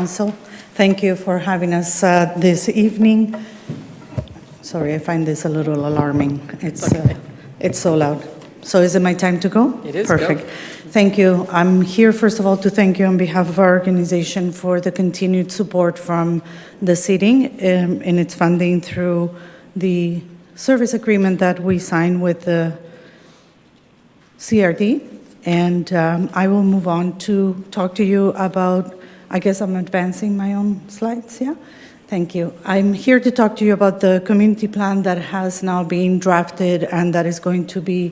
Council. Thank you for having us this evening. Sorry, I find this a little alarming. It's so loud. So is it my time to go? It is. Perfect. Go. Thank you. I'm here, first of all, to thank you on behalf of our organization for the continued support from the city in its funding through the service agreement that we signed with the CRD. And I will move on to talk to you about, I guess I'm advancing my own slides, yeah? Thank you. I'm here to talk to you about the community plan that has now been drafted and that is going to be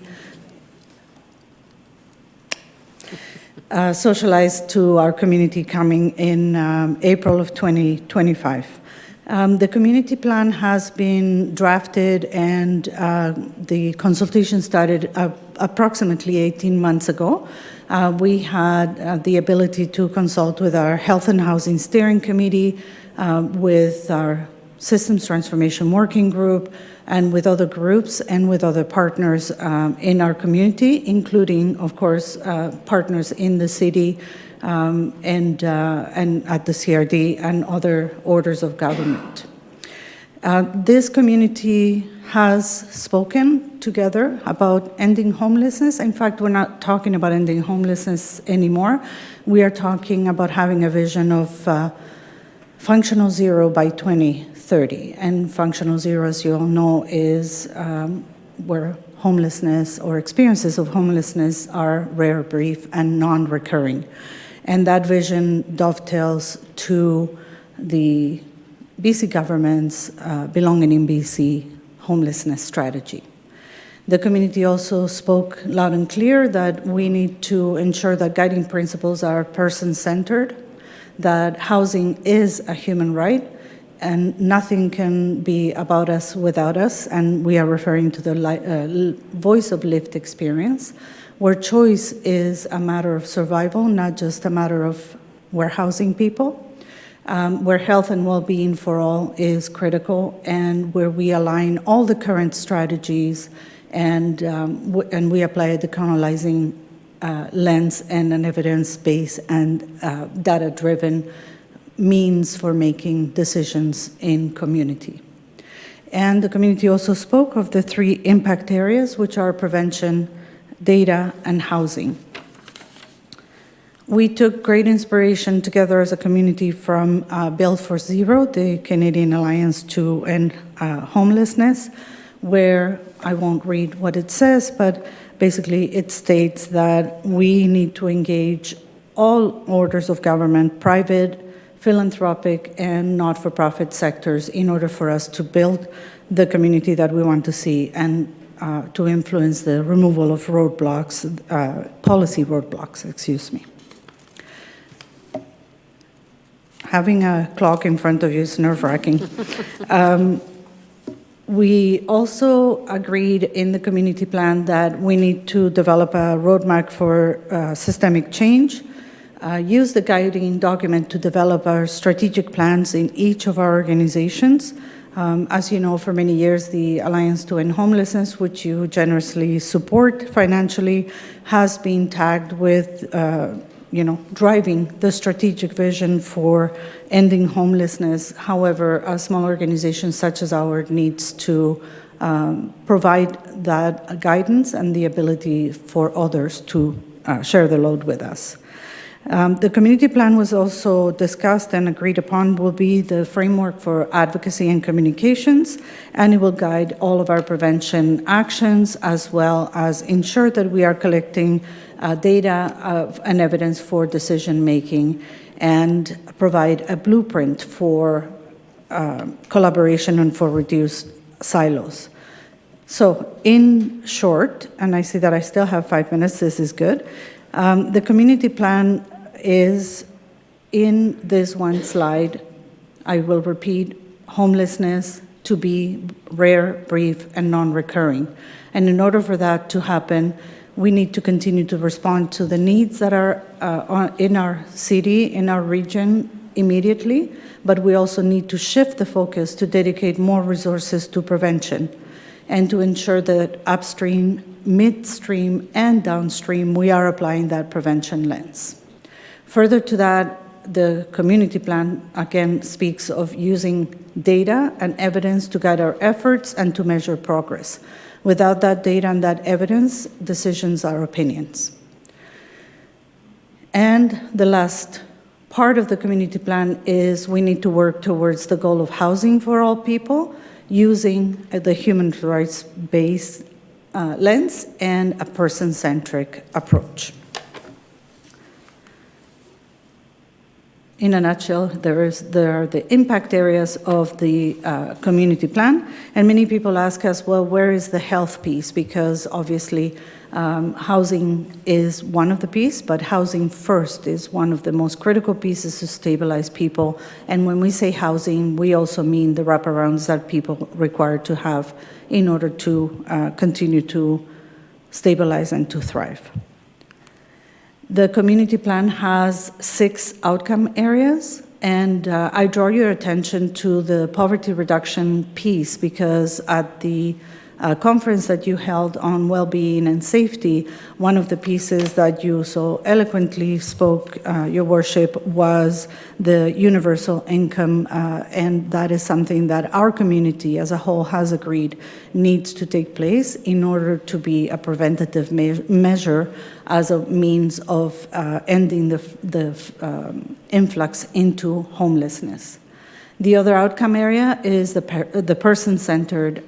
socialized to our community coming in April of 2025. The community plan has been drafted and the consultation started approximately 18 months ago. We had the ability to consult with our Health and Housing Steering Committee, with our Systems Transformation Working Group, and with other groups and with other partners in our community, including, of course, partners in the city and at the CRD and other orders of government. This community has spoken together about ending homelessness. In fact, we're not talking about ending homelessness anymore. We are talking about having a vision of functional zero by 2030. And functional zero, as you all know, is where homelessness or experiences of homelessness are rare, brief, and non-recurring. And that vision dovetails to the BC government's Belonging in BC homelessness strategy. The community also spoke loud and clear that we need to ensure that guiding principles are person-centered, that housing is a human right, and nothing can be about us without us, and we are referring to the voice of lived experience, where choice is a matter of survival, not just a matter of warehousing people, where health and well-being for all is critical, and where we align all the current strategies and we apply a decolonizing lens and an evidence-based and data-driven means for making decisions in community. And the community also spoke of the 3 impact areas, which are prevention, data, and housing. We took great inspiration together as a community from Build for Zero, the Canadian Alliance to End Homelessness, where I won't read what it says, but basically it states that we need to engage all orders of government, private, philanthropic, and not-for-profit sectors in order for us to build the community that we want to see and to influence the removal of roadblocks, policy roadblocks, excuse me. Having a clock in front of you is nerve-wracking. We also agreed in the community plan that we need to develop a roadmap for systemic change, use the guiding document to develop our strategic plans in each of our organizations. As you know, for many years, the Alliance to End Homelessness, which you generously support financially, has been tagged with driving the strategic vision for ending homelessness. However, a small organization such as ours needs to provide that guidance and the ability for others to share the load with us. The community plan was also discussed and agreed upon will be the framework for advocacy and communications, and it will guide all of our prevention actions as well as ensure that we are collecting data and evidence for decision making and provide a blueprint for collaboration and for reduced silos. So in short, and I see that I still have 5 minutes, this is good. The community plan is in this one slide. I will repeat, homelessness to be rare, brief, and non-recurring. And in order for that to happen, we need to continue to respond to the needs that are in our city, in our region immediately, but we also need to shift the focus to dedicate more resources to prevention and to ensure that upstream, midstream, and downstream, we are applying that prevention lens. Further to that, the community plan, again, speaks of using data and evidence to guide our efforts and to measure progress. Without that data and that evidence, decisions are opinions. And the last part of the community plan is we need to work towards the goal of housing for all people using the human rights-based lens and a person-centric approach. In a nutshell, there are the impact areas of the community plan, and many people ask us, well, where is the health piece? Because obviously housing is one of the pieces, but housing first is one of the most critical pieces to stabilize people. And when we say housing, we also mean the wraparounds that people require to have in order to continue to stabilize and to thrive. The community plan has 6 outcome areas, and I draw your attention to the poverty reduction piece because at the conference that you held on well-being and safety, one of the pieces that you so eloquently spoke, Your Worship, was the universal income, and that is something that our community as a whole has agreed needs to take place in order to be a preventative measure as a means of ending the influx into homelessness. The other outcome area is the person-centered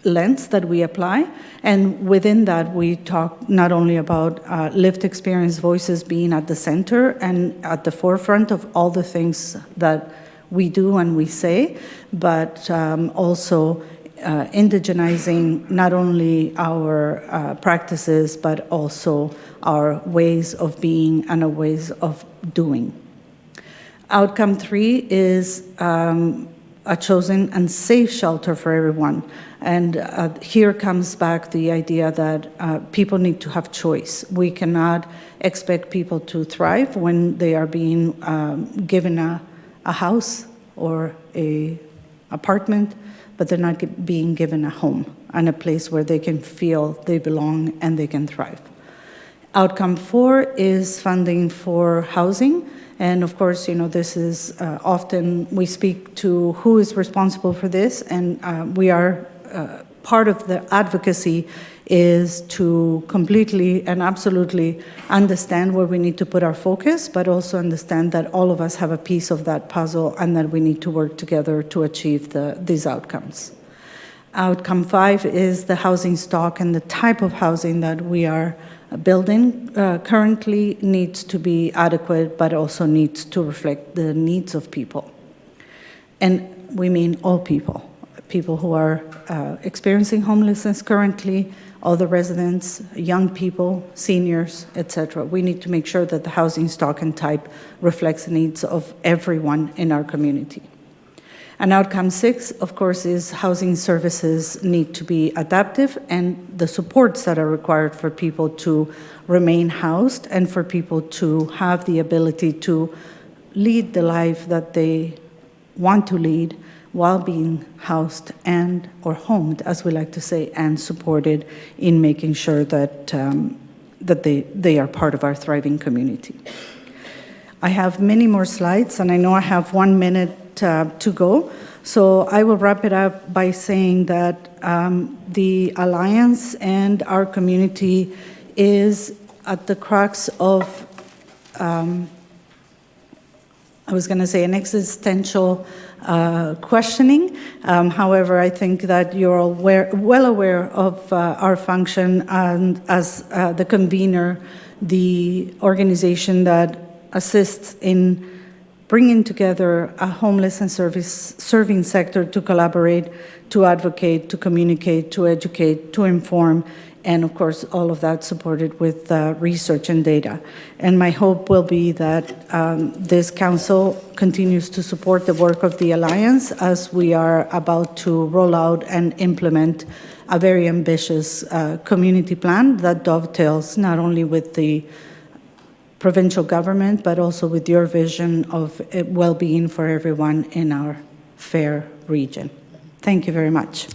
lens that we apply, and within that we talk not only about lived experience voices being at the center and at the forefront of all the things that we do and we say, but also indigenizing not only our practices but also our ways of being and our ways of doing. Outcome 3 is a chosen and safe shelter for everyone. And here comes back the idea that people need to have choice. We cannot expect people to thrive when they are being given a house or an apartment, but they're not being given a home and a place where they can feel they belong and they can thrive. Outcome 4 is funding for housing. And of course, you know, this is often we speak to who is responsible for this, and we are part of the advocacy is to completely and absolutely understand where we need to put our focus, but also understand that all of us have a piece of that puzzle and that we need to work together to achieve these outcomes. Outcome 5 is the housing stock, and the type of housing that we are building currently needs to be adequate, but also needs to reflect the needs of people. And we mean all people, people who are experiencing homelessness currently, all the residents, young people, seniors, etc. We need to make sure that the housing stock and type reflects the needs of everyone in our community. And outcome 6, of course, is housing services need to be adaptive and the supports that are required for people to remain housed and for people to have the ability to lead the life that they want to lead while being housed and or homed, as we like to say, and supported in making sure that, that they are part of our thriving community. I have many more slides, and I know I have 1 minute to go. So I will wrap it up by saying that the Alliance and our community is at the crux of, I was going to say, an existential questioning. However, I think that you're all well aware of our function and as the convener, the organization that assists in bringing together a homeless and serving sector to collaborate, to advocate, to communicate, to educate, to inform, and of course all of that supported with research and data. And my hope will be that this council continues to support the work of the Alliance as we are about to roll out and implement a very ambitious community plan that dovetails not only with the provincial government, but also with your vision of well-being for everyone in our fair region. Thank you very much.